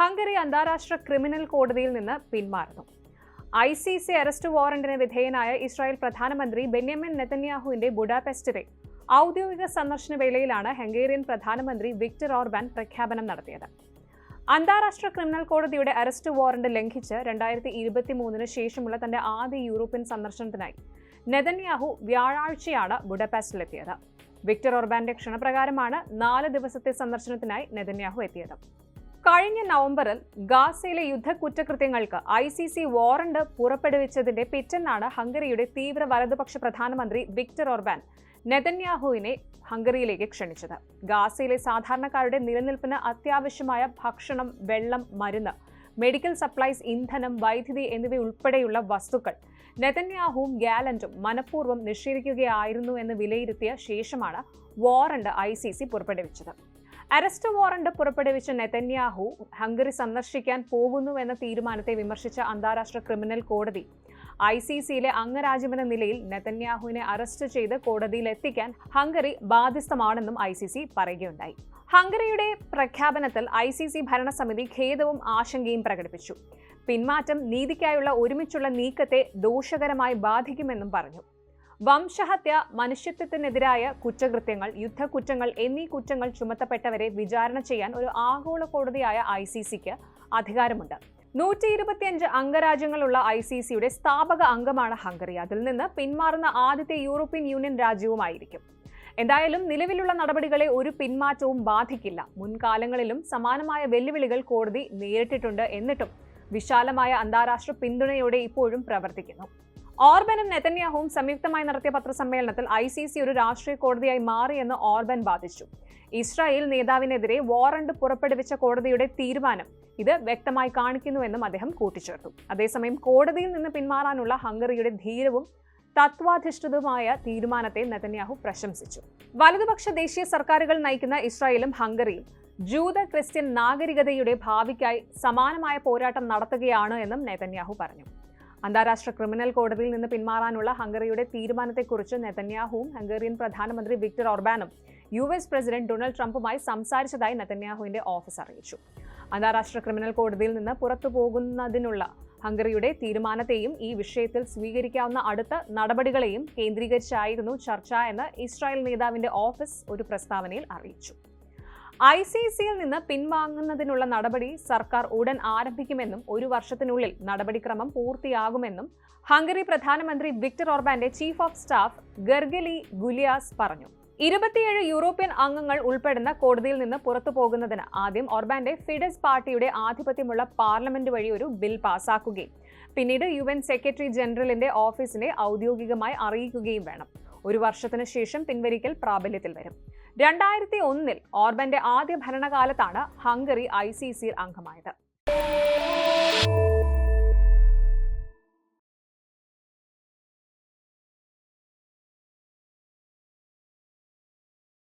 Hungary അന്താരാഷ്ട്ര criminal കോടതിയിൽ നിന്ന് പിന്മാറുന്നു. ICC അറസ്റ്റ് വാറന്റിന് വിധേയനായ ഇസ്രായേൽ പ്രധാനമന്ത്രി ബെന്യാമിൻ നെതന്യാഹുവിന്റെ ബുഡാപെസ്റ്റിലെ ഔദ്യോഗിക സന്ദർശന വേളയിലാണ് ഹംഗേറിയൻ പ്രധാനമന്ത്രി വിക്ടർ ഓർബാൻ പ്രഖ്യാപനം നടത്തിയത്. അന്താരാഷ്ട്ര ക്രിമിനൽ കോടതിയുടെ അറസ്റ്റ് വാറന്റ് ലംഘിച്ച് 2023 ശേഷമുള്ള തന്റെ ആദ്യ യൂറോപ്യൻ സന്ദർശനത്തിനായി നെതന്യാഹു വ്യാഴാഴ്ചയാണ് ബുഡാപെസ്റ്റിലെത്തിയത്. വിക്ടർ ഓർബാന്റെ ക്ഷണപ്രകാരമാണ് 4 ദിവസത്തെ സന്ദർശനത്തിനായി നെതന്യാഹു എത്തിയത്. കഴിഞ്ഞ നവംബറിൽ ഗാസയിലെ യുദ്ധക്കുറ്റകൃത്യങ്ങൾക്ക് ICC വാറന്റ് പുറപ്പെടുവിച്ചതിന്റെ പിറ്റേന്നാണ് ഹംഗറിയുടെ തീവ്ര വലതുപക്ഷ പ്രധാനമന്ത്രി വിക്ടർ ഓർബാൻ നെതന്യാഹുവിനെ ഹംഗറിയിലേക്ക് ക്ഷണിച്ചത്. ഗാസയിലെ സാധാരണക്കാരുടെ നിലനിൽപ്പിന് അത്യാവശ്യമായ ഭക്ഷണം, വെള്ളം, മരുന്ന്, മെഡിക്കൽ സപ്ലൈസ്, ഇന്ധനം, വൈദ്യുതി എന്നിവയുൾപ്പെടെയുള്ള വസ്തുക്കൾ നെതന്യാഹുവും ഗാലന്റും മനഃപൂർവ്വം നിഷേധിക്കുകയായിരുന്നു എന്ന് വിലയിരുത്തിയ ശേഷമാണ് വാറന്റ് ICC പുറപ്പെടുവിച്ചത്. അറസ്റ്റ് വാറന്റ് പുറപ്പെടുവിച്ച നെതന്യാഹു ഹംഗറി സന്ദർശിക്കാൻ പോകുന്നുവെന്ന തീരുമാനത്തെ വിമർശിച്ച അന്താരാഷ്ട്ര ക്രിമിനൽ കോടതി ICCയിലെ അംഗരാജ്യമെന്ന നിലയിൽ നെതന്യാഹുവിനെ അറസ്റ്റ് ചെയ്ത് കോടതിയിൽ എത്തിക്കാൻ ഹംഗറി ബാധ്യസ്ഥമാണെന്നും ICC പറയുകയുണ്ടായി. ഹംഗറിയുടെ പ്രഖ്യാപനത്തിൽ ICC ഭരണസമിതി ഖേദവും ആശങ്കയും പ്രകടിപ്പിച്ചു. പിന്മാറ്റം നീതിക്കായുള്ള ഒരുമിച്ചുള്ള നീക്കത്തെ ദോഷകരമായി ബാധിക്കുമെന്നും പറഞ്ഞു. വംശഹത്യ, മനുഷ്യത്വത്തിനെതിരായ കുറ്റകൃത്യങ്ങൾ, യുദ്ധക്കുറ്റങ്ങൾ എന്നീ കുറ്റങ്ങൾ ചുമത്തപ്പെട്ടവരെ വിചാരണ ചെയ്യാൻ ഒരു ആഗോള കോടതിയായ ICCക്ക് അധികാരമുണ്ട്. 125 അംഗരാജ്യങ്ങളുള്ള ICCയുടെ സ്ഥാപക അംഗമാണ് ഹംഗറി. അതിൽ നിന്ന് പിന്മാറുന്ന ആദ്യത്തെ യൂറോപ്യൻ യൂണിയൻ രാജ്യവുമായിരിക്കും. എന്തായാലും നിലവിലുള്ള നടപടികളെ ഒരു പിന്മാറ്റവും ബാധിക്കില്ല. മുൻകാലങ്ങളിലും സമാനമായ വെല്ലുവിളികൾ കോടതി നേരിട്ടിട്ടുണ്ട്. എന്നിട്ടും വിശാലമായ അന്താരാഷ്ട്ര പിന്തുണയോടെ ഇപ്പോഴും പ്രവർത്തിക്കുന്നു. ഓർബനും നെതന്യാഹുവും സംയുക്തമായി നടത്തിയ പത്രസമ്മേളനത്തിൽ ICC ഒരു രാഷ്ട്രീയ കോടതിയായി മാറിയെന്ന് ഓർബൻ വാദിച്ചു. ഇസ്രായേൽ നേതാവിനെതിരെ വാറന്റ് പുറപ്പെടുവിച്ച കോടതിയുടെ തീരുമാനം ഇത് വ്യക്തമായി കാണിക്കുന്നുവെന്നും അദ്ദേഹം കൂട്ടിച്ചേർത്തു. അതേസമയം കോടതിയിൽ നിന്ന് പിന്മാറാനുള്ള ഹംഗറിയുടെ ധീരവും തത്വാധിഷ്ഠിതവുമായ തീരുമാനത്തെ നെതന്യാഹു പ്രശംസിച്ചു. വലതുപക്ഷ ദേശീയ സർക്കാരുകൾ നയിക്കുന്ന ഇസ്രായേലും ഹംഗറിയും ജൂത ക്രിസ്ത്യൻ നാഗരികതയുടെ ഭാവിക്കായി സമാനമായ പോരാട്ടം നടത്തുകയാണ് എന്നും നെതന്യാഹു പറഞ്ഞു. അന്താരാഷ്ട്ര ക്രിമിനൽ കോടതിയിൽ നിന്ന് പിന്മാറാനുള്ള ഹംഗറിയുടെ തീരുമാനത്തെക്കുറിച്ച് നെതന്യാഹുവും ഹംഗേറിയൻ പ്രധാനമന്ത്രി വിക്ടർ ഓർബാനും US പ്രസിഡന്റ് ഡൊണാൾഡ് ട്രംപുമായി സംസാരിച്ചതായി നെതന്യാഹുവിന്റെ ഓഫീസ് അറിയിച്ചു. അന്താരാഷ്ട്ര ക്രിമിനൽ കോടതിയിൽ നിന്ന് പുറത്തു പോകുന്നതിനുള്ള ഹംഗറിയുടെ തീരുമാനത്തെയും ഈ വിഷയത്തിൽ സ്വീകരിക്കാവുന്ന അടുത്ത നടപടികളെയും കേന്ദ്രീകരിച്ചായിരുന്നു ചർച്ച എന്ന് ഇസ്രായേൽ നേതാവിന്റെ ഓഫീസ് ഒരു പ്രസ്താവനയിൽ അറിയിച്ചു. ICCയിൽ നിന്ന് പിൻവാങ്ങുന്നതിനുള്ള നടപടി സർക്കാർ ഉടൻ ആരംഭിക്കുമെന്നും 1 വർഷത്തിനുള്ളിൽ നടപടിക്രമം പൂർത്തിയാകുമെന്നും ഹംഗറി പ്രധാനമന്ത്രി വിക്ടർ ഓർബാന്റെ ചീഫ് ഓഫ് സ്റ്റാഫ് ഗർഗലി ഗുലിയാസ് പറഞ്ഞു. 27 യൂറോപ്യൻ അംഗങ്ങൾ ഉൾപ്പെടുന്ന കോടതിയിൽ നിന്ന് പുറത്തു പോകുന്നതിന് ആദ്യം ഓർബാന്റെ ഫിഡസ് പാർട്ടിയുടെ ആധിപത്യമുള്ള പാർലമെന്റ് വഴി ഒരു ബിൽ പാസാക്കുകയും പിന്നീട് UN സെക്രട്ടറി ജനറലിന്റെ ഓഫീസിനെ ഔദ്യോഗികമായി അറിയിക്കുകയും വേണം. 1 വർഷത്തിന് ശേഷം പിൻവലിക്കൽ പ്രാബല്യത്തിൽ വരും. 2001 ഓർബന്റെ ആദ്യ ഭരണകാലത്താണ് ഹംഗറി ICCയിൽ അംഗമായത്.